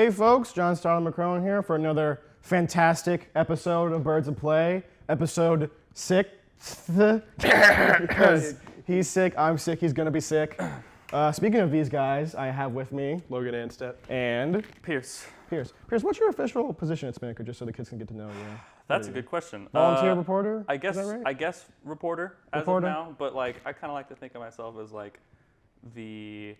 Hey folks, John Starlin McCrone here for another fantastic episode of Birds of Play, episode 6. Because he's sick, I'm sick, he's gonna be sick. Speaking of these guys, I have with me Logan Anstead and Pierce, what's your official position at Spinnaker, just so the kids can get to know you? That's a good question. Volunteer reporter? I guess. Is that right? I guess reporter as of now, but like I kind of like to think of myself as like the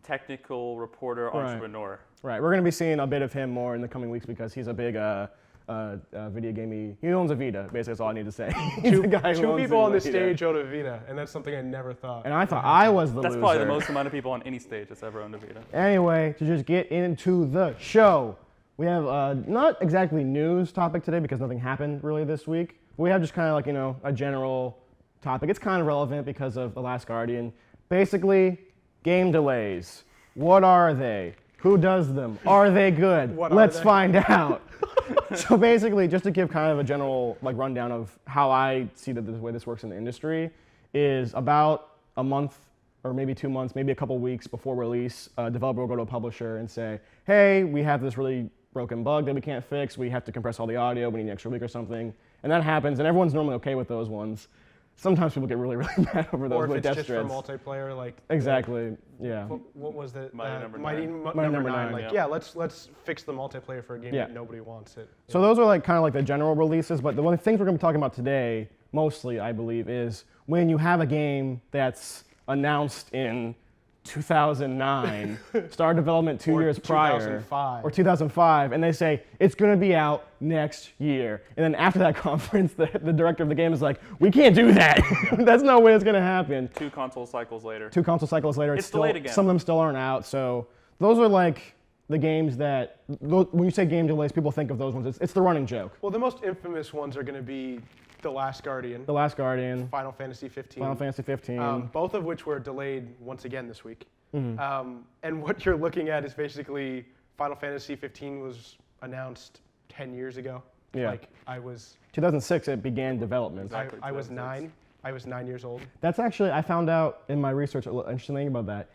technical reporter entrepreneur. Right. We're going to be seeing a bit of him more in the coming weeks because he's a big video gamey. He owns a Vita. Basically, that's all I need to say. Two people on the stage own a Vita, and that's something I never thought. And I thought I was the loser. That's probably the most amount of people on any stage that's ever owned a Vita. Anyway, to just get into the show, we have not exactly news topic today because nothing happened really this week. We have just kind of like, a general topic. It's kind of relevant because of The Last Guardian. Basically, game delays. What are they? Who does them? Are they good? Let's find out. So basically, just to give kind of a general rundown of how I see that the way this works in the industry is about a month or maybe 2 months, maybe a couple weeks before release, a developer will go to a publisher and say, hey, we have this really broken bug that we can't fix. We have to compress all the audio. We need an extra week or something. And that happens, and everyone's normally okay with those ones. Sometimes people get really, really mad over those. Or if with it's death just threads. For multiplayer, like exactly, yeah. What was the Mighty Number Nine? Like, let's fix the multiplayer for a game that nobody wants it. So those are kind of the general releases, but the one things we're going to be talking about today, mostly I believe, is when you have a game that's announced in 2009, start development 2 years prior, 2005. or 2005, and they say it's going to be out next year. And then after that conference, the director of the game is like, we can't do that. That's no way it's going to happen. 2 console cycles later. It's still, delayed again. Some of them still aren't out. So those are the games that, when you say game delays, people think of those ones. It's the running joke. Well, the most infamous ones are going to be The Last Guardian, Final Fantasy 15, both of which were delayed once again this week. Mm-hmm. And what you're looking at is basically Final Fantasy 15 was announced 10 years ago. Yeah. 2006 it began development. Exactly, I was 9. I was 9 years old. That's actually, I found out in my research, an interesting thing about that.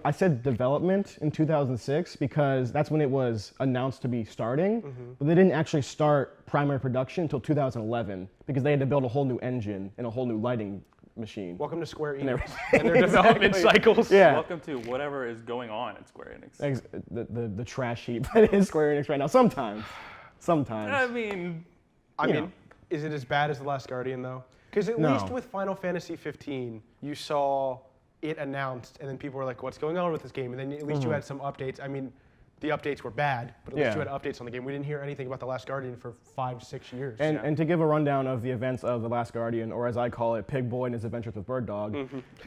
I said development in 2006 because that's when it was announced to be starting, but they didn't actually start primary production until 2011 because they had to build a whole new engine and a whole new lighting machine. Welcome to Square Enix and their development cycles. Yeah. Welcome to whatever is going on at Square Enix. The trash heap that is Square Enix right now. Sometimes. I mean, is it as bad as The Last Guardian though? Because at least with Final Fantasy 15, you saw it announced, and then people were like, what's going on with this game? And then at least you had some updates. I mean, the updates were bad, but at least you had updates on the game. We didn't hear anything about The Last Guardian for 5-6 years. And to give a rundown of the events of The Last Guardian, or as I call it, Pig Boy and His Adventures with Bird Dog,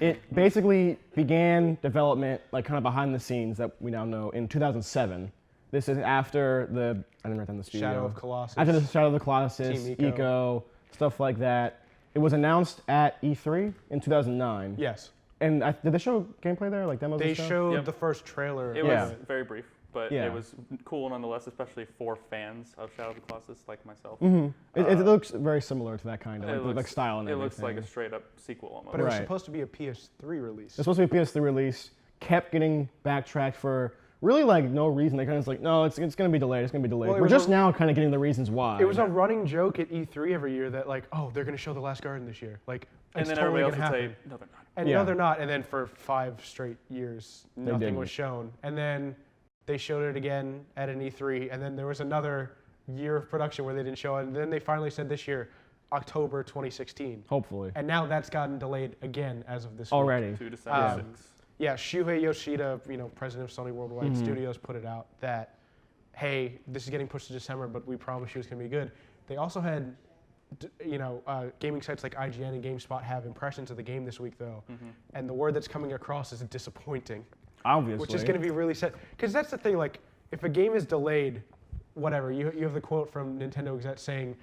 it basically began development, kind of behind the scenes that we now know, in 2007. This is after I didn't write down the studio. Shadow of Colossus. After the Shadow of the Colossus, Team Eco, stuff like that. It was announced at E3 in 2009. Yes. And did they show gameplay there, demos They and stuff? showed the first trailer. it was very brief, but Yeah. it was cool nonetheless, especially for fans of Shadow of the Colossus like myself. It looks very similar to that kind of style and It everything. looks like a straight up sequel almost. But it was supposed to be a PS3 release. It's supposed to be a PS3 release, kept getting backtracked for really no reason. They kind of no, it's going to be delayed, it's going to be delayed. Well, We're just now kind of getting the reasons why. It was a running joke at E3 every year that they're going to show The Last Guardian this year. And then totally everybody else would happen. say, no, they're not. And no, they're not. And then for 5 straight years, nothing was shown. And then they showed it again at an E3. And then there was another year of production where they didn't show it. And then they finally said this year, October 2016. Hopefully. And now that's gotten delayed again as of this already. week. To December 6th. Yeah, Shuhei Yoshida, president of Sony Worldwide Studios, put it out that, hey, this is getting pushed to December, but we promise you it's going to be good. They also had, gaming sites like IGN and GameSpot have impressions of the game this week, though. And the word that's coming across is disappointing. Obviously. Which is going to be really sad. Because that's the thing, if a game is delayed, whatever, you have the quote from Nintendo exec saying,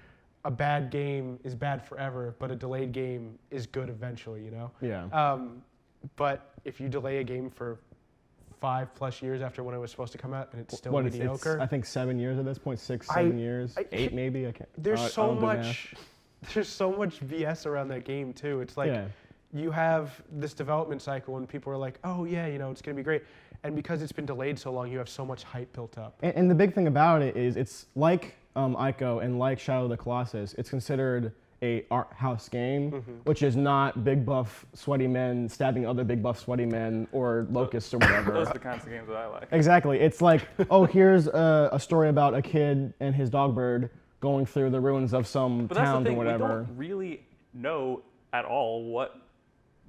a bad game is bad forever, but a delayed game is good eventually, Yeah. But if you delay a game for 5+ years after when it was supposed to come out and it's still mediocre. I think 7 years at this point, 7 years, 8 maybe. I can't. There's so much BS around that game too. It's you have this development cycle and people are like, oh yeah, it's going to be great. And because it's been delayed so long, you have so much hype built up. And the big thing about it is it's like Ico and like Shadow of the Colossus, it's considered a art house game, which is not big buff sweaty men stabbing other big buff sweaty men or locusts or whatever. Those are the kinds of games that I like. Exactly. It's like, oh, here's a story about a kid and his dog bird going through the ruins of some But that's the town thing, or whatever. we don't really know at all what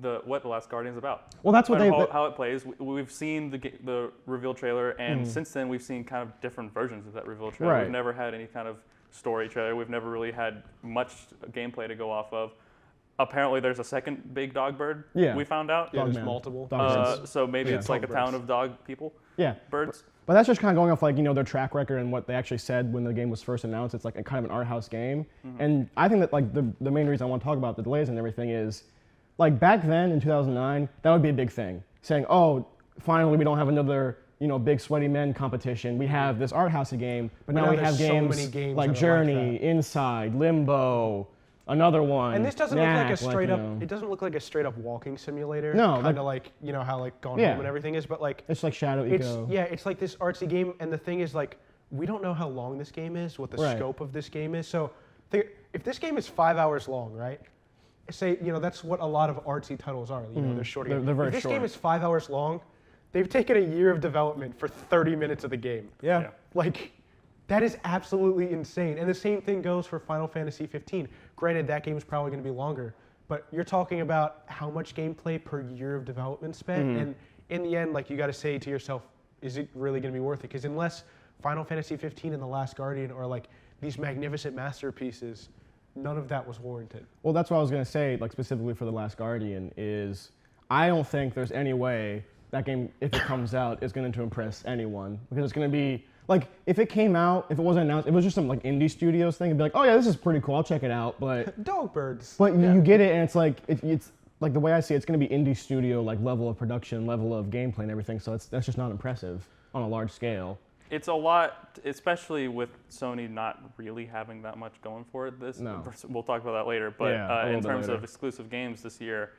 the Last Guardian's about. Well, that's what how it plays. We've seen the reveal trailer, and since then we've seen kind of different versions of that reveal trailer. Right. We've never had any kind of story trailer. We've never really had much gameplay to go off of. Apparently, there's a second big dog bird. Yeah. We found out. Yeah, there's man. multiple. So maybe it's like a town of dog people. Yeah. Birds. But that's just kind of going off like, their track record and what they actually said when the game was first announced. It's like a kind of an art house game. And I think that like the main reason I want to talk about the delays and everything is like back then in 2009, that would be a big thing. Saying, oh, finally we don't have another, big sweaty men competition. We have this art housey game, but now we have so games, many games like that are Journey, like that. Inside, Limbo, another one. And this doesn't Knack, look like a straight up. you know. It doesn't look like a straight up walking simulator. No, kind of like how like Gone Yeah. Home and everything is, but like It's like Shadow it's Eco. it's like this artsy game, and the thing is like we don't know how long this game is, what the Right. scope of this game is. So if this game is 5 hours long, right? Say that's what a lot of artsy titles are. They're short. They're very if this short. game is 5 hours long, they've taken a year of development for 30 minutes of the game. Yeah. Like, that is absolutely insane. And the same thing goes for Final Fantasy 15. Granted, that game is probably going to be longer, but you're talking about how much gameplay per year of development spent. And in the end, like, you got to say to yourself, is it really going to be worth it? Because unless Final Fantasy 15 and The Last Guardian are like these magnificent masterpieces, none of that was warranted. Well, that's what I was going to say, like specifically for The Last Guardian, is I don't think there's any way that game, if it comes out, is going to impress anyone. Because it's going to be, like, if it came out, if it wasn't announced, if it was just some, like, indie studios thing, it'd be like, oh, yeah, this is pretty cool, I'll check it out, but... Dog birds. But you get it, and it's like, it's like, the way I see it, it's going to be indie studio, like, level of production, level of gameplay and everything, so that's just not impressive on a large scale. It's a lot, especially with Sony not really having that much going for it. No. We'll talk about that later. But Yeah, a little in bit terms later. of exclusive games this year,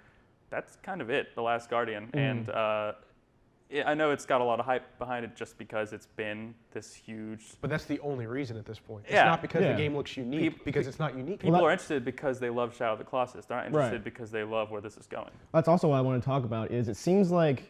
that's kind of it, The Last Guardian. And I know it's got a lot of hype behind it just because it's been this huge... But that's the only reason at this point. It's Yeah. not because Yeah. the game looks unique, because it's not unique. People are interested because they love Shadow of the Colossus. They're not interested Right. because they love where this is going. That's also what I want to talk about, is it seems like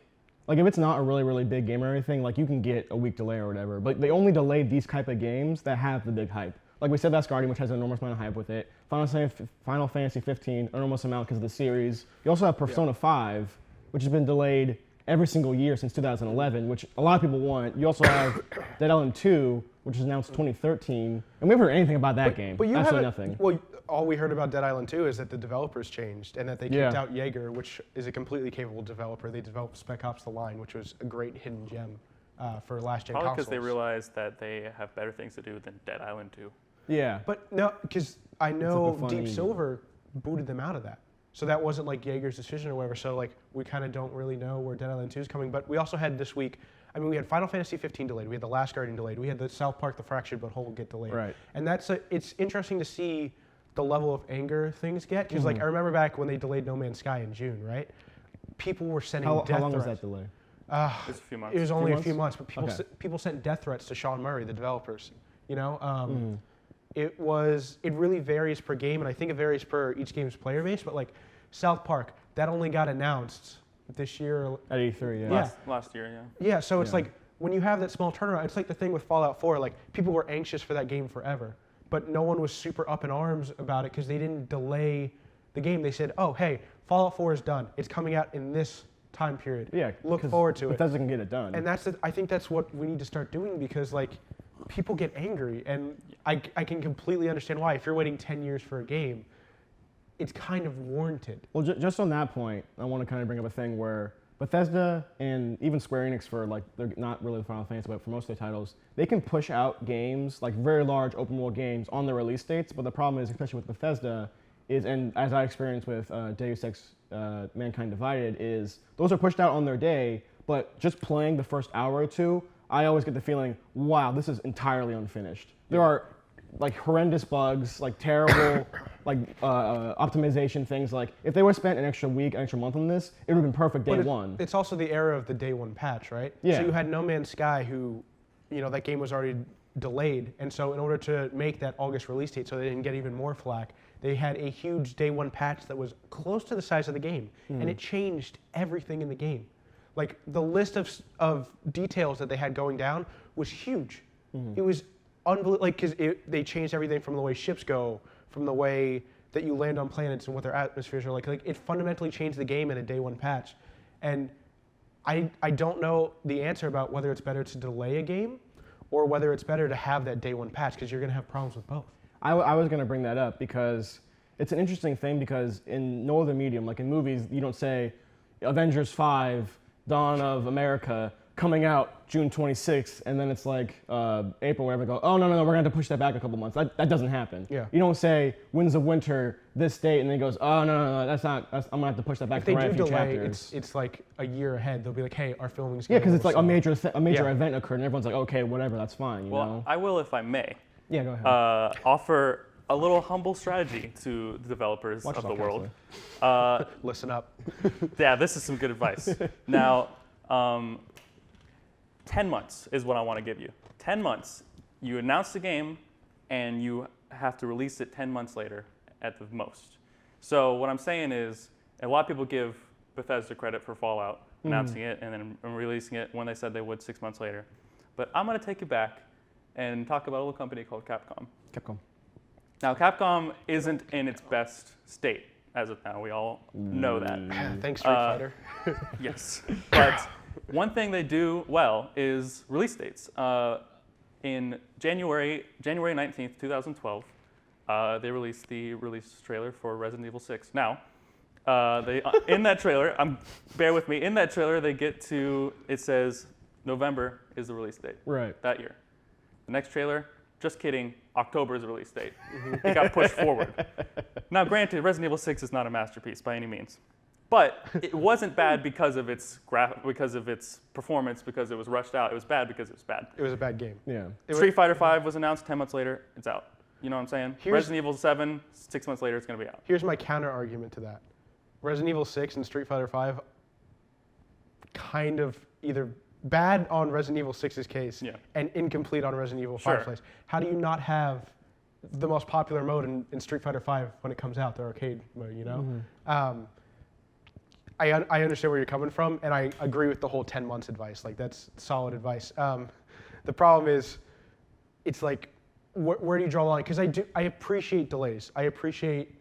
if it's not a really, really big game or anything, like you can get a week delay or whatever, but they only delayed these type of games that have the big hype. Like we said, Last Guardian, which has an enormous amount of hype with it. Final Fantasy 15, enormous amount because of the series. You also have Persona 5, which has been delayed every single year since 2011, which a lot of people want. You also have Dead Island 2, which was announced 2013, and we haven't heard anything about that game. But you Absolutely haven't- nothing. Well, all we heard about Dead Island 2 is that the developers changed and that they kicked Yeah. out Jaeger, which is a completely capable developer. They developed Spec Ops: The Line, which was a great hidden gem for last-gen Probably consoles. because they realized that they have better things to do than Dead Island 2. Yeah. But no, because I know funny- Deep Silver booted them out of that. So that wasn't like Jaeger's decision or whatever. So like we kind of don't really know where Dead Island 2 is coming. But we also had this week, we had Final Fantasy 15 delayed. We had The Last Guardian delayed. We had the South Park: The Fractured But Whole get delayed. Right. And it's interesting to see the level of anger things get. Because like I remember back when they delayed No Man's Sky in June, right? People were sending How death long was threats. that delay? It's a few months. It was only a months? few months, but people Okay. people sent death threats to Sean Murray, the developers. It really varies per game, and I think it varies per each game's player base. But like South Park, that only got announced this year. At E3, yeah. Yeah. Last year, yeah. Yeah, so it's Yeah. like when you have that small turnaround, it's like the thing with Fallout 4. Like people were anxious for that game forever, but no one was super up in arms about it because they didn't delay the game. They said, "Oh, hey, Fallout 4 is done. It's coming out in this time period. Yeah. Look 'cause forward to it." Bethesda can get it done. And I think that's what we need to start doing because like people get angry, and I can completely understand why. If you're waiting 10 years for a game, it's kind of warranted. Well, just on that point, I want to kind of bring up a thing where Bethesda and even Square Enix, for like, they're not really Final Fantasy, but for most of their titles, they can push out games, like very large open world games, on their release dates. But the problem is, especially with Bethesda, and as I experienced with Deus Ex Mankind Divided, is those are pushed out on their day, but just playing the first hour or two, I always get the feeling, wow, this is entirely unfinished. There are like horrendous bugs, like terrible like optimization things. Like if they would have spent an extra week, an extra month on this, it would have been perfect day one. It's also the era of the day one patch, right? Yeah. So you had No Man's Sky, who, that game was already delayed, and so in order to make that August release date so they didn't get even more flack, they had a huge day one patch that was close to the size of the game, and it changed everything in the game. Like the list of details that they had going down was huge. It was unbelievable, like because they changed everything from the way ships go, from the way that you land on planets and what their atmospheres are like. Like it fundamentally changed the game in a day one patch, and I don't know the answer about whether it's better to delay a game or whether it's better to have that day one patch, because you're going to have problems with both. I was going to bring that up because it's an interesting thing, because in no other medium, like in movies, you don't say Avengers 5, Dawn of America, coming out June 26th, and then it's like April, wherever, go, oh, no, we're going to have to push that back a couple months. That doesn't happen. Yeah. You don't say Winds of Winter, this date, and then it goes, oh, no, that's not, I'm going to have to push that back If they to do a few delay, chapters. it's like a year ahead. They'll be like, hey, our filming's Yeah, going because it's like a major Yeah. event occurred, and everyone's like, okay, whatever, that's fine, you know? I will, if I may, Yeah, go ahead. offer a little humble strategy to the developers Watch of the yourself world. Listen up. Yeah, this is some good advice. Now, 10 months is what I want to give you. 10 months. You announce the game, and you have to release it 10 months later at the most. So what I'm saying is, a lot of people give Bethesda credit for Fallout, announcing it and then releasing it when they said they would 6 months later. But I'm going to take you back and talk about a little company called Capcom. Capcom. Now, Capcom isn't in its best state as of now. We all know that. Thanks, Street Fighter. Yes. But one thing they do well is release dates. In January 19th, 2012, they released the release trailer for Resident Evil 6. Now, in that trailer, bear with me, in that trailer they get to, it says November is the release date. Right. That year. The next trailer, just kidding, October is the release date. It got pushed forward. Now, granted, Resident Evil 6 is not a masterpiece by any means. But it wasn't bad because of its performance, because it was rushed out. It was bad because it was bad. It was a bad game. Yeah. Street Fighter 5 was announced 10 months later. It's out. You know what I'm saying? Resident Evil 7, 6 months later, it's going to be out. Here's my counter argument to that. Resident Evil 6 and Street Fighter 5 kind of either bad on Resident Evil 6's case and incomplete on Resident Evil 5's place. How do you not have the most popular mode in Street Fighter 5 when it comes out, the arcade mode, you know? I understand where you're coming from, and I agree with the whole 10 months advice. Like, that's solid advice. The problem is, it's like, where do you draw the line? Because I appreciate delays. I appreciate,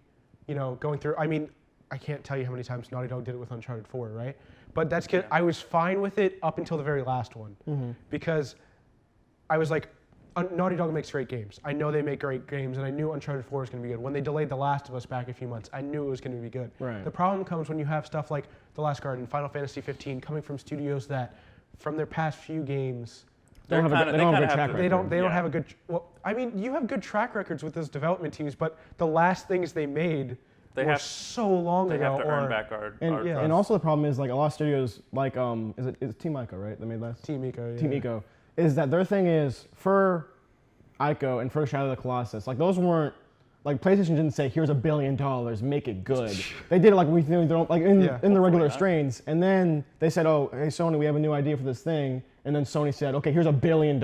going through. I mean, I can't tell you how many times Naughty Dog did it with Uncharted 4, right? But that's good. I was fine with it up until the very last one, because I was like, Naughty Dog makes great games. I know they make great games, and I knew Uncharted 4 was going to be good. When they delayed The Last of Us back a few months, I knew it was going to be good. Right. The problem comes when you have stuff like The Last Guardian, Final Fantasy 15, coming from studios that, from their past few games, They don't have a good track record. they don't have a good. Well, I mean, you have good track records with those development teams, but the last things they made were so long ago. They have to earn back our trust. And also the problem is, like, a lot of studios, like is it Team Ico, right? That made last. Team Ico. Yeah. Team Ico, is that their thing is for Ico and for Shadow of the Colossus, like those weren't, like PlayStation didn't say here's $1 billion, make it good. They did it like in the regular strains, and then they said, oh, hey Sony, we have a new idea for this thing, and then Sony said, okay, here's $1 billion,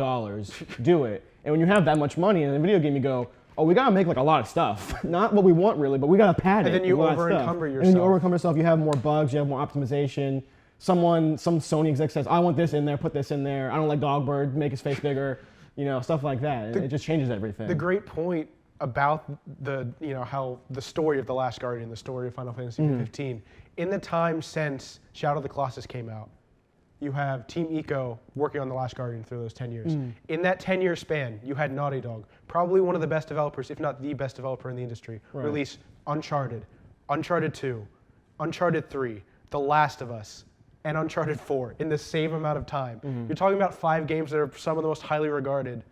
do it. And when you have that much money in a video game, you go, oh, we gotta make like a lot of stuff, not what we want really, but we gotta pad it. And then you over-encumber yourself. And then you over-encumber yourself. You have more bugs, you have more optimization. Some Sony exec says, I want this in there, put this in there. I don't like Dogbird, make his face bigger, stuff like that. It just changes everything. The great point about how the story of The Last Guardian, the story of Final Fantasy 15, in the time since Shadow of the Colossus came out, you have Team Ico working on The Last Guardian through those 10 years. In that 10-year span, you had Naughty Dog, probably one of the best developers, if not the best developer in the industry, release Uncharted, Uncharted 2, Uncharted 3, The Last of Us, and Uncharted 4 in the same amount of time. You're talking about 5 games that are some of the most highly regarded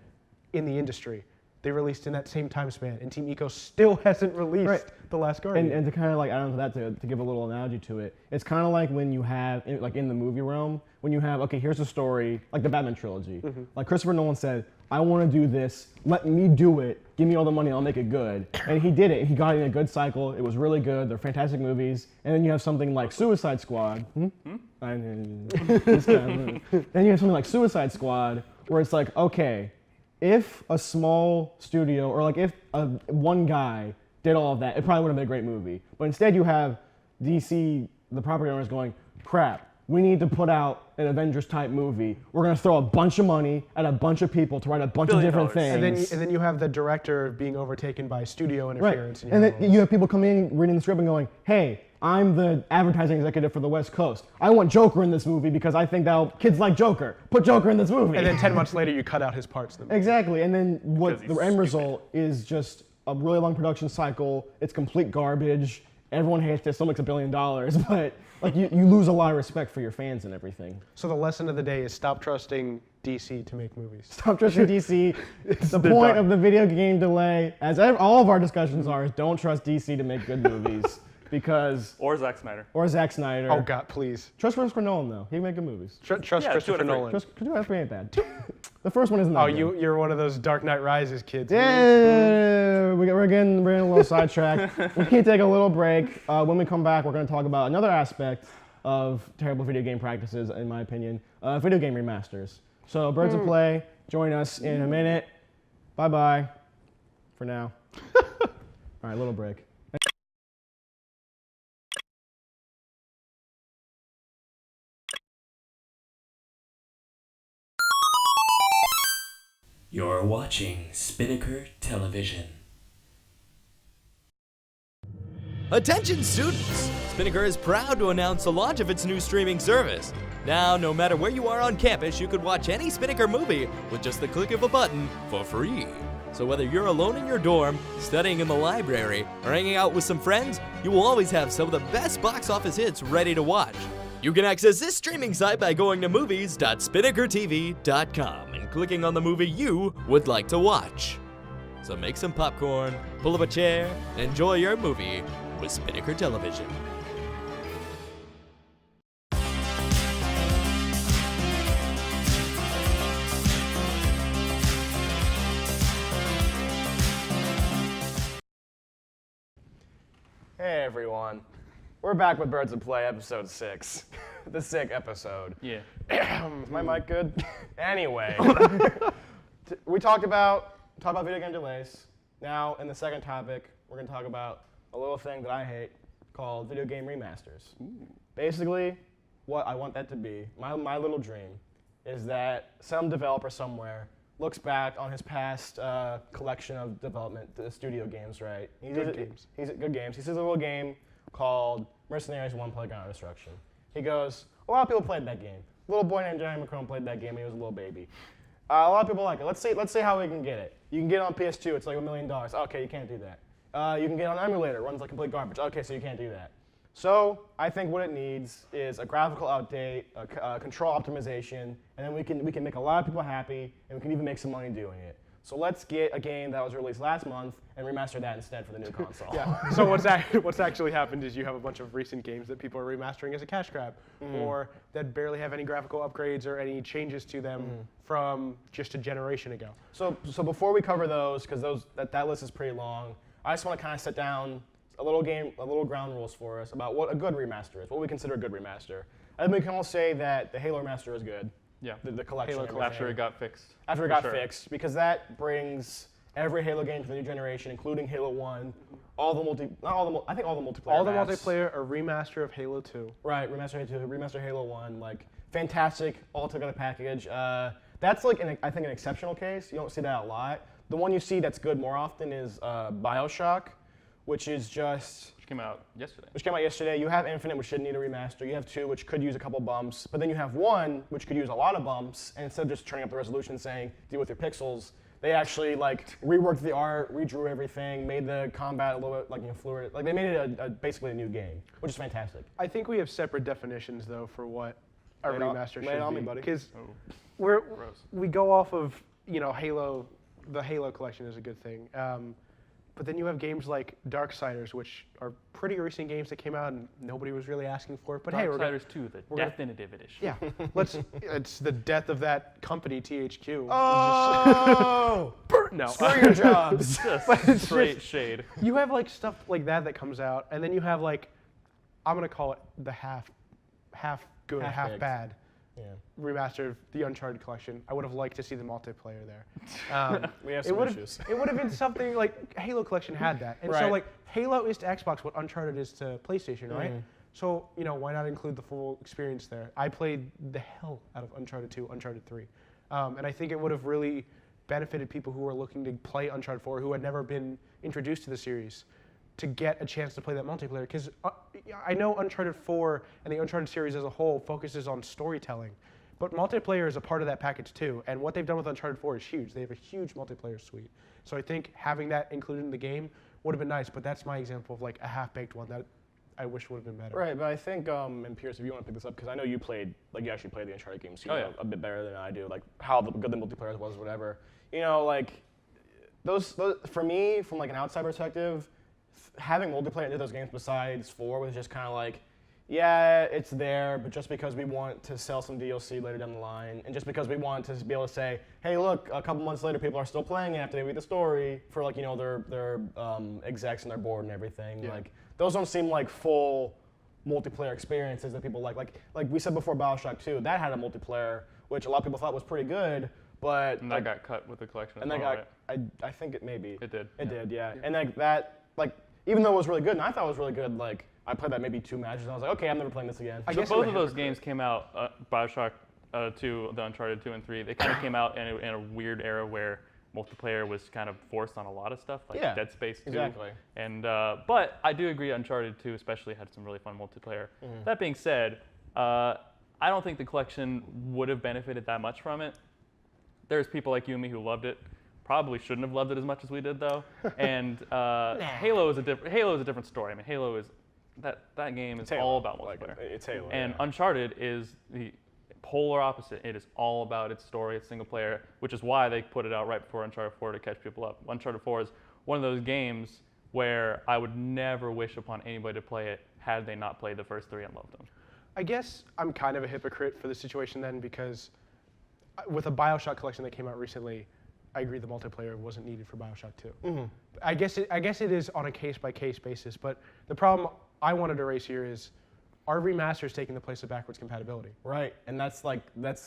in the industry. they released in that same time span, and Team Ico still hasn't released The Last Guardian. And to kind of like add on to that, to give a little analogy to it, it's kind of like when you have, like in the movie realm, when you have, okay, here's a story, like the Batman trilogy. Like Christopher Nolan said, I want to do this, let me do it, give me all the money, I'll make it good. And he did it, he got it in a good cycle, it was really good, they're fantastic movies. And then you have something like Suicide Squad. Then you have something like Suicide Squad, where it's like, okay, if a small studio, or like if one guy did all of that, it probably would have been a great movie. But instead you have DC, the property owners going, crap, we need to put out an Avengers type movie. We're gonna throw a bunch of money at a bunch of people to write a bunch of different things. And then you have the director being overtaken by studio interference. Right. And then you have people coming in, reading the script and going, hey, I'm the advertising executive for the West Coast. I want Joker in this movie because I think that kids like Joker. Put Joker in this movie. And then 10 months later, you cut out his parts. Exactly. And then what the end stupid. result is just a really long production cycle. It's complete garbage. Everyone hates it. Still makes $1 billion, but like you lose a lot of respect for your fans and everything. So the lesson of the day is stop trusting DC to make movies. Stop trusting DC. The point of the video game delay, as all of our discussions are, is don't trust DC to make good movies. Because Or Zack Snyder. Or Zack Snyder. Oh God, please. Trust Christopher Nolan though. He can make good movies. Trust Christopher Nolan. Trust 2 out of 3 ain't bad. The first one isn't that good. You're one of those Dark Knight Rises kids. Yeah, we're getting a little sidetracked. We can take a little break. When we come back, we're going to talk about another aspect of terrible video game practices, in my opinion, video game remasters. So Birds of Play, join us in a minute. Bye-bye for now. All right, little break. You're watching Spinnaker Television. Attention students! Spinnaker is proud to announce the launch of its new streaming service. Now, no matter where you are on campus, you could watch any Spinnaker movie with just the click of a button for free. So whether you're alone in your dorm, studying in the library, or hanging out with some friends, you will always have some of the best box office hits ready to watch. You can access this streaming site by going to movies.spinnakertv.com and clicking on the movie you would like to watch. So make some popcorn, pull up a chair, and enjoy your movie with Spinnaker Television. Hey everyone. We're back with Birds of Play, episode 6. The sick episode. Yeah. Is my mic good? Anyway, we talked about video game delays. Now, in the second topic, we're going to talk about a little thing that I hate called video game remasters. Basically, what I want that to be, my little dream, is that some developer somewhere looks back on his past collection of development, the studio games, right? Good games. He sees a little game called Mercenaries 1 Playground Destruction. He goes, a lot of people played that game. A little boy named Jeremy McCrone played that game when he was a little baby. A lot of people like it. Let's see how we can get it. You can get it on PS2, it's like $1 million. Okay, you can't do that. You can get it on emulator, runs like complete garbage. Okay, so you can't do that. So I think what it needs is a graphical update, a control optimization, and then we can make a lot of people happy, and we can even make some money doing it. So let's get a game that was released last month and remaster that instead for the new console. Yeah. So what's actually happened is you have a bunch of recent games that people are remastering as a cash grab, or that barely have any graphical upgrades or any changes to them from just a generation ago. So before we cover those, because that list is pretty long, I just want to kind of set down a little ground rules for us about what a good remaster is, what we consider a good remaster. I think we can all say that the Halo remaster is good. Yeah. The collection. Halo after it got fixed. After it got fixed, because that brings every Halo game to the new generation, including Halo 1, I think all the multiplayer. All the maps. multiplayer, a remaster of Halo 2. Right, remaster Halo 2, remaster Halo 1, like fantastic all-together package. That's like I think an exceptional case. You don't see that a lot. The one you see that's good more often is BioShock, which is just. Which came out yesterday. You have Infinite, which didn't need a remaster. You have 2, which could use a couple bumps. But then you have 1, which could use a lot of bumps. And instead of just turning up the resolution and saying, deal with your pixels, they actually like reworked the art, redrew everything, made the combat a little bit fluid. Like they made it basically a new game, which is fantastic. I think we have separate definitions though for what a remaster should be. Lay it on me, buddy. Because we go off of Halo the Halo collection is a good thing. But then you have games like Darksiders, which are pretty recent games that came out and nobody was really asking for it. But hey, Darksiders 2, the we're gonna- definitive edition. yeah, it's the death of that company, THQ. Oh, No. screw your jobs. Just straight shade. You have like stuff like that comes out, and then you have like, I'm gonna call it the half good, half Half-baked. bad Yeah. remaster of the Uncharted collection. I would have liked to see the multiplayer there. We have It some would issues. have. It would have been something like Halo collection had that, and so Right. like Halo is to Xbox what Uncharted is to PlayStation, right? Mhm. So why not include the full experience there? I played the hell out of Uncharted 2, Uncharted 3, and I think it would have really benefited people who were looking to play Uncharted 4 who had never been introduced to the series to get a chance to play that multiplayer. Because I know Uncharted 4 and the Uncharted series as a whole focuses on storytelling, but multiplayer is a part of that package too. And what they've done with Uncharted 4 is huge. They have a huge multiplayer suite. So I think having that included in the game would have been nice, but that's my example of like a half-baked one that I wish would have been better. Right, but I think, and Pierce, if you want to pick this up, because I know you played, like you actually played the Uncharted games, so you know a bit better than I do, like how good the multiplayer was, whatever. Like those for me, from like an outside perspective, having multiplayer into those games besides 4 was just kind of like, yeah, it's there, but just because we want to sell some DLC later down the line, and just because we want to be able to say, hey, look, a couple months later, people are still playing it after they read the story for like their execs and their board and everything. Yeah. Like those don't seem like full multiplayer experiences that people like. Like we said before, BioShock 2, that had a multiplayer, which a lot of people thought was pretty good, but And that got cut with the collection. and as that well, got right? I think it maybe It did. it did, yeah. And like that, like even though it was really good, and I thought it was really good, like I played that maybe 2 matches, and I was like, okay, I'm never playing this again. I So guess both I'm of a those hypocrite. games came out, BioShock 2, the Uncharted 2 and 3, they kind of came out in a weird era where multiplayer was kind of forced on a lot of stuff, like Yeah, Dead Space 2. exactly. And but I do agree Uncharted 2 especially had some really fun multiplayer. That being said, I don't think the collection would have benefited that much from it. There's people like you and me who loved it. Probably shouldn't have loved it as much as we did though. And Halo is a different story. I mean, Halo is that game is all about Like, multiplayer. it's Halo. And yeah. Uncharted is the polar opposite. It is all about its story, its single player, which is why they put it out right before Uncharted 4 to catch people up. Uncharted 4 is one of those games where I would never wish upon anybody to play it had they not played the first 3 and loved them. I guess I'm kind of a hypocrite for the situation then because with a BioShock collection that came out recently, I agree the multiplayer wasn't needed for BioShock 2. I guess it is on a case-by-case basis, but the problem I wanted to raise here is, are remasters taking the place of backwards compatibility? Right, and that's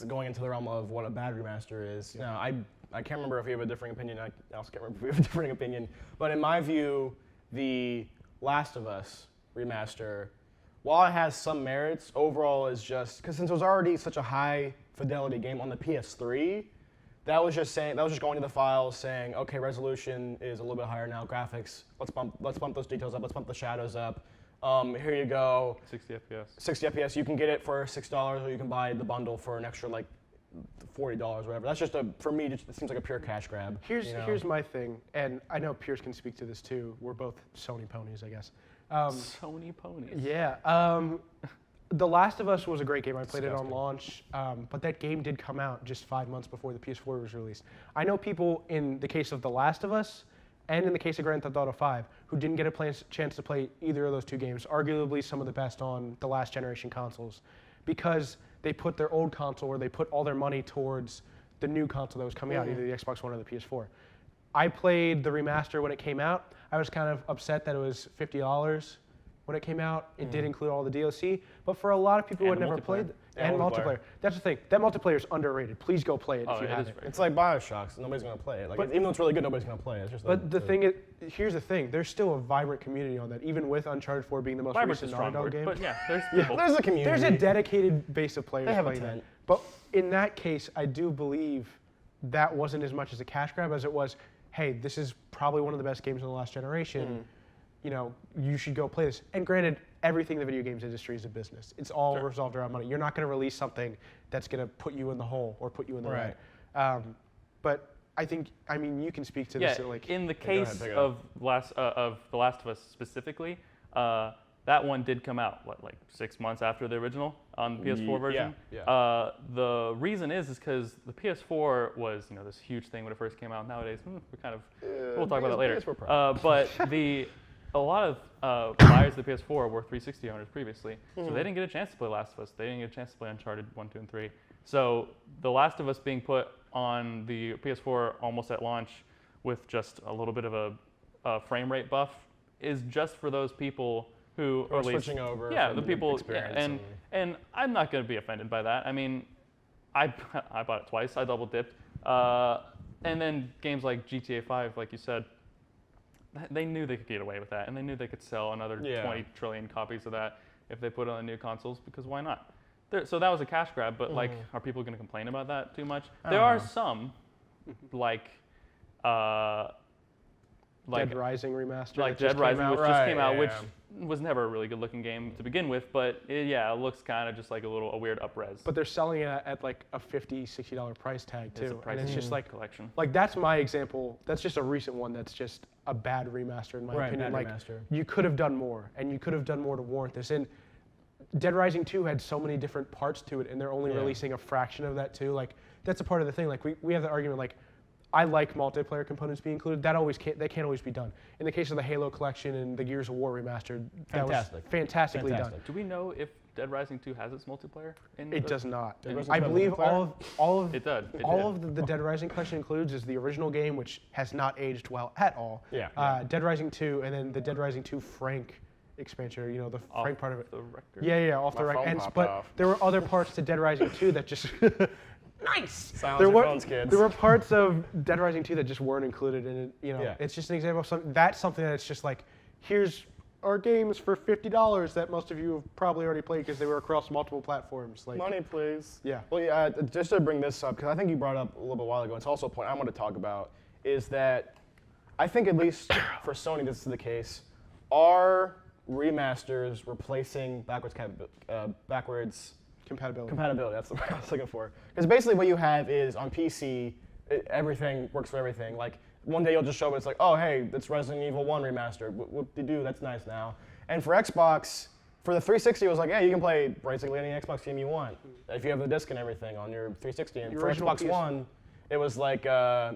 going into the realm of what a bad remaster is. Yeah. Now, I can't remember if you have a differing opinion. I also can't remember if we have a differing opinion. But in my view, the Last of Us remaster, while it has some merits, overall is just because since it was already such a high fidelity game on the PS3, that was just going to the files saying, okay, resolution is a little bit higher now, graphics, let's bump those details up, let's bump the shadows up. Here you go. 60 FPS. 60 FPS. You can get it for $6, or you can buy the bundle for an extra like $40, whatever. That's just for me. It seems like a pure cash grab. Here's my thing, and I know Pierce can speak to this too. We're both Sony ponies, I guess. Sony ponies. Yeah. The Last of Us was a great game. I played it on Disgusting. launch, but that game did come out just 5 months before the PS4 was released. I know people in the case of The Last of Us and in the case of Grand Theft Auto 5 who didn't get a chance to play either of those 2 games, arguably some of the best on the last generation consoles, because they put their old console or they put all their money towards the new console that was coming out, either the Xbox One or the PS4. I played the remaster when it came out. I was kind of upset that it was $50 when it came out. It did include all the DLC, but for a lot of people who had And never multiplayer. played, And and multiplayer. multiplayer. That's the thing. That multiplayer is underrated. Please go play it Oh, if you it is haven't. very It's like BioShock, so nobody's gonna play it. Like even though it's really good, nobody's gonna play it. It's just But the thing is, here's the thing. There's still a vibrant community on that, even with Uncharted 4 being the most Vibrant's a recent strong Naughty Dog word, game. but yeah, there's people. there's a community. There's a dedicated base of players They have a playing that. tent. But in that case, I do believe that wasn't as much as a cash grab as it was, hey, this is probably one of the best games in the last generation. You know, you should go play this. And granted, everything in the video games industry is a business. It's all resolved around money. You're not going to release something that's going to put you in the hole or put you in the red. But I mean, you can speak to Yeah, this. Like, in the go ahead, case pick it of The Last of Us specifically, that that one did come out, like 6 months after the original on the PS4 version? Yeah. The reason is because the PS4 was, this huge thing when it first came out. Nowadays, we're kind of, we'll talk about that later. PS4 Pro. But a lot of buyers of the PS4 were 360 owners previously, so they didn't get a chance to play Last of Us. They didn't get a chance to play Uncharted 1, 2, and 3. So The Last of Us being put on the PS4 almost at launch with just a little bit of a frame rate buff is just for those people who Or switching over. Yeah, from the people. experience And I'm not going to be offended by that. I mean, I bought it twice. I double dipped. And then games like GTA 5, like you said, they knew they could get away with that, and they knew they could sell another 20 trillion copies of that if they put it on the new consoles, because why not? So that was a cash grab, but like, are people going to complain about that too much? There are some, like Dead Rising remaster. like that just Dead Rising, came out. which just Right, came out, yeah. which was never a really good-looking game to begin with, but it looks kind of just like a weird up-res. But they're selling it at like a $50, $60 price tag It's a too, and it's pricey just like collection. that's my example. That's just a recent one. That's just a bad remaster in my opinion. bad Like remaster. you could have done more, and you could have done more to warrant this. And Dead Rising 2 had so many different parts to it, and they're only releasing a fraction of that too. Like that's a part of the thing. Like we have the argument like, I like multiplayer components being included. They can't always be done. In the case of the Halo collection and the Gears of War remastered, that Fantastic. was fantastically done. Fantastic. Do we know if Dead Rising 2 has its multiplayer? It does not. Dead Rising I 2 has believe multiplayer? all of It did. It all did. of the Dead Rising collection includes is the original game, which has not aged well at all. Yeah. Dead Rising 2, and then the Dead Rising 2 Frank expansion, the Off Frank part of it. the record. Yeah, off the My record. phone And popped but off. there were other parts to Dead Rising 2 that just nice. Silence There your were phones, kids. there were parts of Dead Rising 2 that just weren't included in it. Yeah. It's just an example of something that's just like, here's our games for $50 that most of you have probably already played because they were across multiple platforms. Like Money, please. Yeah. Well, yeah, just to bring this up, because I think you brought up a little bit while ago, it's also a point I want to talk about, is that I think at least for Sony this is the case. Are remasters replacing backwards compatibility. compatibility? That's the word I was looking for. Because basically what you have is on PC, everything works for everything. Like one day you'll just show up, it's like, oh hey, that's Resident Evil 1 remastered. Whoop-de-doo, that's nice now. And for Xbox, for the 360, it was like, yeah, you can play basically any Xbox game you want if you have the disc and everything on your 360. And The for original Xbox PS One, it was like, They're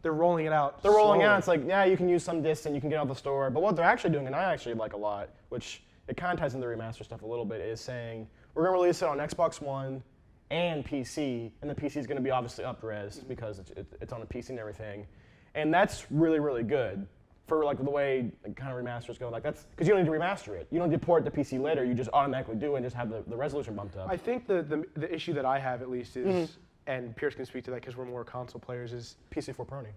rolling it out. they're rolling slowly. out. It's like, yeah, you can use some discs and you can get out the store. But what they're actually doing, and I actually like a lot, which it kind of ties into the remaster stuff a little bit, is saying we're going to release it on Xbox One and PC, and the PC is going to be obviously up-res because it's on a PC and everything. And that's really, really good for like the way kind of remasters go. Like that's because you don't need to remaster it. You don't need to port it to PC later. You just automatically do it and just have the resolution bumped up. I think the issue that I have at least is, and Pierce can speak to that because we're more console players, is PC4 Prony.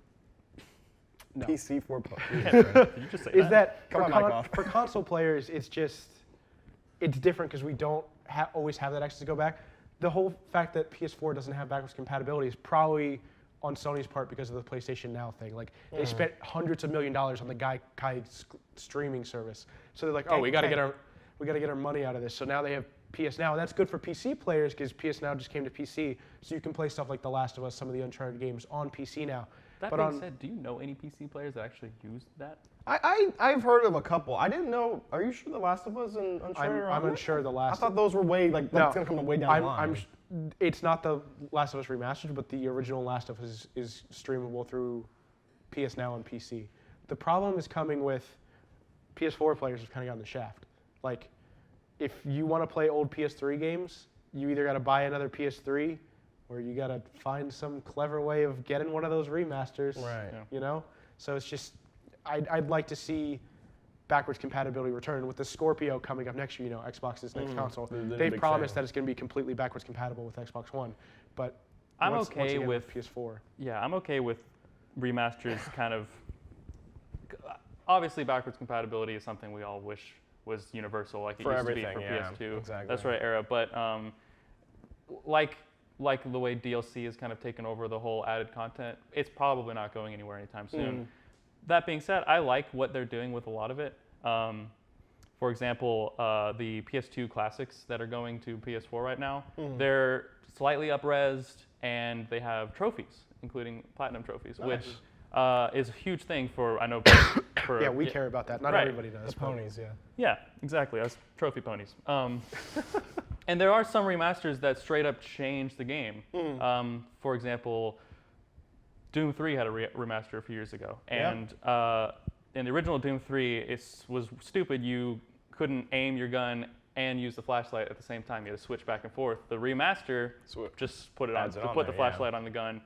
No. PC4 Pro. Did you just say is that Come for, on, mic off. for console players, it's different because we don't always have that access to go back. The whole fact that PS4 doesn't have backwards compatibility is probably on Sony's part because of the PlayStation Now thing. Like they spent hundreds of $1 million on the Kai streaming service, so they're like, oh, we got to get our money out of this. So now they have PS Now, and that's good for PC players because PS Now just came to PC, so you can play stuff like The Last of Us, some of the Uncharted games on PC now. That But being said, do you know any PC players that actually use that? I've heard of a couple. I didn't know. Are you sure The Last of Us and Uncharted are I'm on it? unsure The Last. I thought those were way like No. that's gonna come way down the line. It's not the Last of Us remastered, but the original Last of Us is streamable through PS Now and PC. The problem is coming with PS4 players have kind of gotten the shaft. Like, if you want to play old PS3 games, you either got to buy another PS3, or you got to find some clever way of getting one of those remasters. Right. Yeah. You know, so it's just I'd like to see backwards compatibility return with the Scorpio coming up next year. You know, Xbox's next console. The new They've big promised thing. that it's going to be completely backwards compatible with Xbox One, but I'm once okay again, with PS4. Yeah, I'm okay with remasters. Kind of. Obviously, backwards compatibility is something we all wish was universal, like it For used to be everything, for yeah, PS2. exactly. That's right era. But like the way DLC has kind of taken over the whole added content, it's probably not going anywhere anytime soon. That being said, I like what they're doing with a lot of it. For example, the PS2 classics that are going to PS4 right now, they're slightly up-resed and they have trophies, including platinum trophies, which is a huge thing for, I know, for Yeah, we care about that. Not Right. everybody does. The ponies, yeah. Yeah, exactly. Us trophy ponies. And there are some remasters that straight up change the game. For example, Doom 3 had a remaster a few years ago, and in the original Doom 3, it was stupid. You couldn't aim your gun and use the flashlight at the same time. You had to switch back and forth. The remaster just put it on, Adds it on put the there, yeah. flashlight on the gun,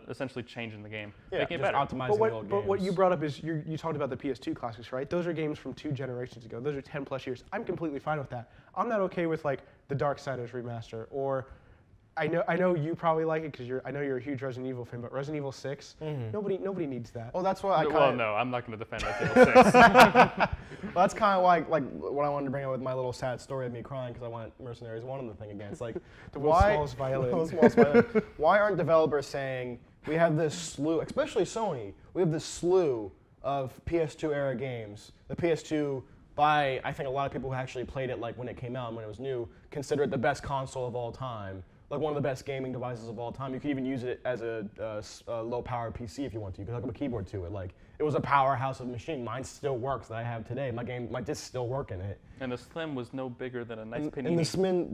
essentially changing the game, Yeah, making it just better. optimizing But the old what you games. brought up is you talked about the PS2 classics, right? Those are games from 2 generations ago. Those are 10 plus years. I'm completely fine with that. I'm not okay with like the Darksiders remaster, or I know you probably like it because I know you're a huge Resident Evil fan, but Resident Evil 6, nobody needs that. Well, that's why I kind Well, of. no, I'm not going to defend Resident Evil 6. Well, that's kind of like what I wanted to bring up with my little sad story of me crying because I want Mercenaries 1 on the thing again. It's like The world's smallest violin. The world's smallest violin. Why aren't developers saying we have this slew, especially Sony, we have this slew of PS2 era games. The PS2, by I think a lot of people who actually played it like when it came out and when it was new, consider it the best console of all time. Like one of the best gaming devices of all time. You could even use it as a low-power PC if you want to. You could hook up a keyboard to it. Like it was a powerhouse of a machine. Mine still works that I have today. My discs still work in it. And the Slim was no bigger than a nice panini. And the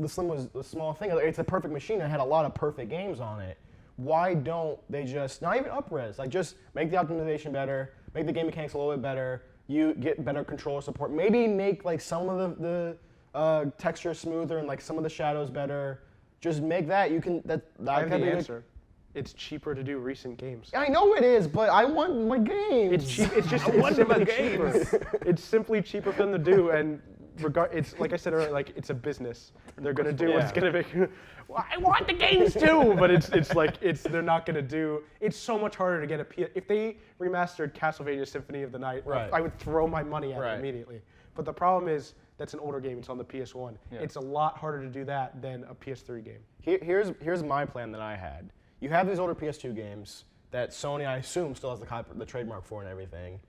Slim was a small thing. It's a perfect machine. It had a lot of perfect games on it. Why don't they just not even up-res? Like just make the optimization better, make the game mechanics a little bit better. You get better controller support. Maybe make like some of the texture smoother and like some of the shadows better. Just make that. You can. That I have could the be answer. It's cheaper to do recent games. I know it is, but I want my games. It's cheap. It's just it's simply cheaper. It's simply cheaper for them to do, and it's like I said earlier, like it's a business. They're gonna do what's gonna make. Well, I want the games too, but they're not gonna do. It's so much harder to get a PS. If they remastered Castlevania Symphony of the Night, Right. I would throw my money at Right. it immediately. But the problem is that's an older game. It's on the PS1. Yeah. It's a lot harder to do that than a PS3 game. Here's my plan that I had. You have these older PS2 games that Sony, I assume, still has the trademark for and everything.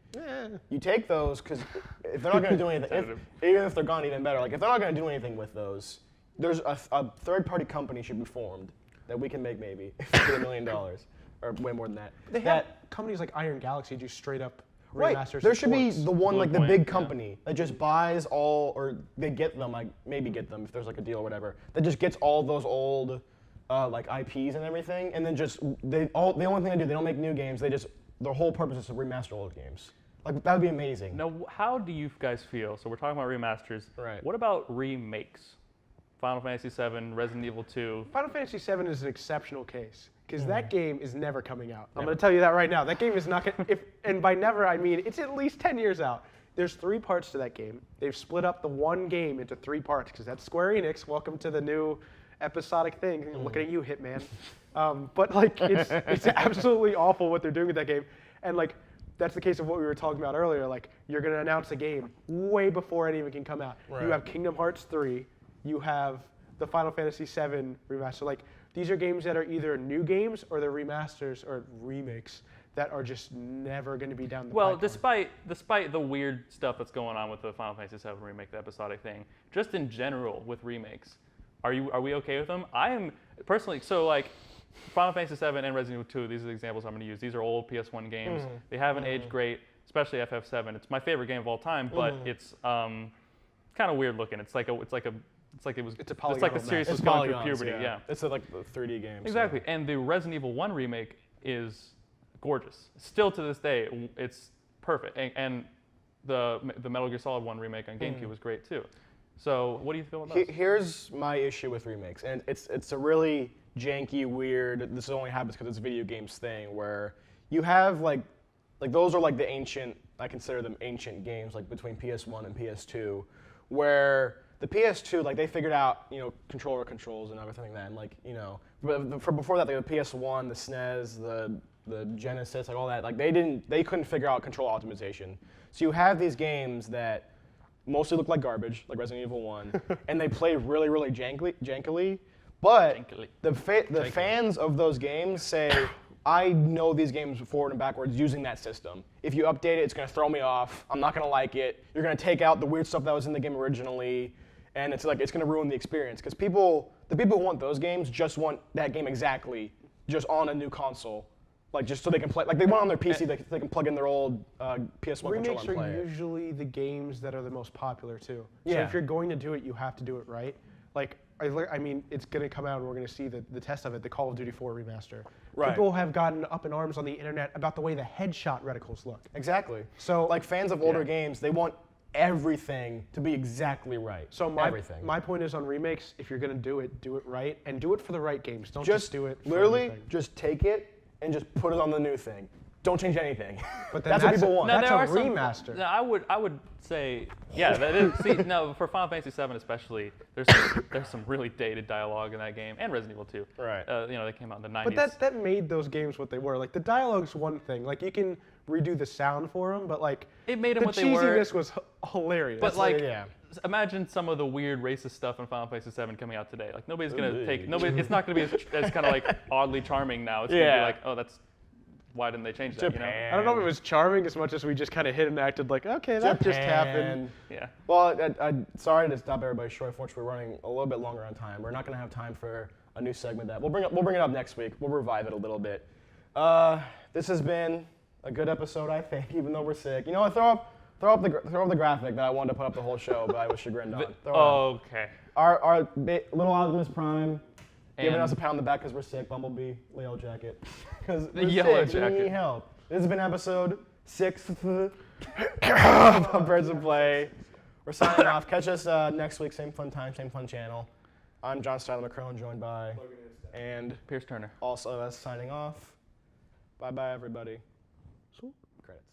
You take those because if they're not going to do anything, even if they're gone, even better. Like if they're not going to do anything with those, there's a third-party company should be formed that we can make maybe $1 million or way more than that. They have companies like Iron Galaxy do straight up Right. remasters. There and should be ports. the one, like the Point, big yeah. company that just buys all, or they get them, like maybe get them if there's like a deal or whatever, that just gets all those old like IPs and everything, and then just the only thing they do, they don't make new games. Their whole purpose is to remaster old games. Like that would be amazing. Now, how do you guys feel? So we're talking about remasters. Right. What about remakes? Final Fantasy VII, Resident Evil 2. Final Fantasy VII is an exceptional case because that game is never coming out. I'm going to tell you that right now. That game is not going to, and by never I mean it's at least 10 years out. There's 3 parts to that game. They've split up the one game into 3 parts because that's Square Enix. Welcome to the new episodic thing. Looking at you, Hitman. But like it's absolutely awful what they're doing with that game. And like that's the case of what we were talking about earlier. Like you're going to announce a game way before any of it can come out. Right. You have Kingdom Hearts 3. You have the Final Fantasy VII remaster. Like these are games that are either new games or they're remasters or remakes that are just never going to be down the Well, pipeline. despite the weird stuff that's going on with the Final Fantasy VII remake, the episodic thing, just in general with remakes, are we okay with them? I am personally. So like Final Fantasy VII and Resident Evil 2, these are the examples I'm going to use. These are old PS1 games. They haven't aged great, especially FF7. It's my favorite game of all time, but it's kind of weird looking. It's like the polygonal series mess. was going through puberty. Yeah. It's like the 3D game. Exactly. And the Resident Evil 1 remake is gorgeous. Still to this day, it's perfect. And the Metal Gear Solid 1 remake on GameCube was great too. So what do you feel about those? Here's my issue with remakes, and it's a really janky, weird. This only happens because it's a video games thing where you have like those are like the ancient. I consider them ancient games, like between PS1 and PS2, where the PS2 like they figured out controller controls and everything like that, and like for before that, like the PS1, the SNES, the Genesis, like all that, like they couldn't figure out control optimization. So you have these games that mostly look like garbage, like Resident Evil 1, and they play really, really jankily. But the fans of those games say, I know these games forward and backwards using that system. If you update it, it's going to throw me off. I'm not going to like it. You're going to take out the weird stuff that was in the game originally, and it's going to ruin the experience. Because the people who want those games just want that game exactly, just on a new console. like just so they can play. Like they want on their PC, they can plug in their old PS1 controller Remakes and are play it. usually the games that are the most popular too. Yeah. So if you're going to do it, you have to do it right. Like I mean, it's gonna come out and we're gonna see the test of it. The Call of Duty 4 remaster. Right. People have gotten up in arms on the internet about the way the headshot reticles look. Exactly. So Like fans of older games, they want everything to be exactly right. So everything. my point is on remakes, if you're gonna do it right and do it for the right games. Don't just do it. For literally everything. just take it and just put it on the new thing. Don't change anything. But then that's what people want. That's there a are some- remaster. No, I would say, yeah, that is. See, no, for Final Fantasy VII especially, there's some really dated dialogue in that game, and Resident Evil 2. Right. You know, they came out in the 90s. But that made those games what they were. Like the dialogue's one thing. Like you can redo the sound for them, but like It made 'em the what they were. cheesiness was hilarious. But like, yeah. imagine some of the weird racist stuff in Final Fantasy VII coming out today. Like nobody's gonna take It's not gonna be as kind of like oddly charming now. It's gonna be like, oh, why didn't they change that? You know? I don't know if it was charming as much as we just kind of hit and acted like, okay, that just happened. Yeah. Well, sorry to stop everybody short. Fortunately, we're running a little bit longer on time. We're not going to have time for a new segment that we'll bring it up next week. We'll revive it a little bit. This has been a good episode, I think, even though we're sick. You know what? Throw up the graphic that I wanted to put up the whole show, but I was chagrined on. Throw it up. Okay. Our little Optimus Prime giving And- us a pat on the back because we're sick. Bumblebee, Yellow Jacket. Because The Yellow sick, we Jacket. need help. This has been episode 6 of Birds of Play. We're signing off. Catch us next week, same fun time, same fun channel. I'm John Styler McCurlin, joined by and Pierce Turner. also us signing off. Bye bye everybody. Credits.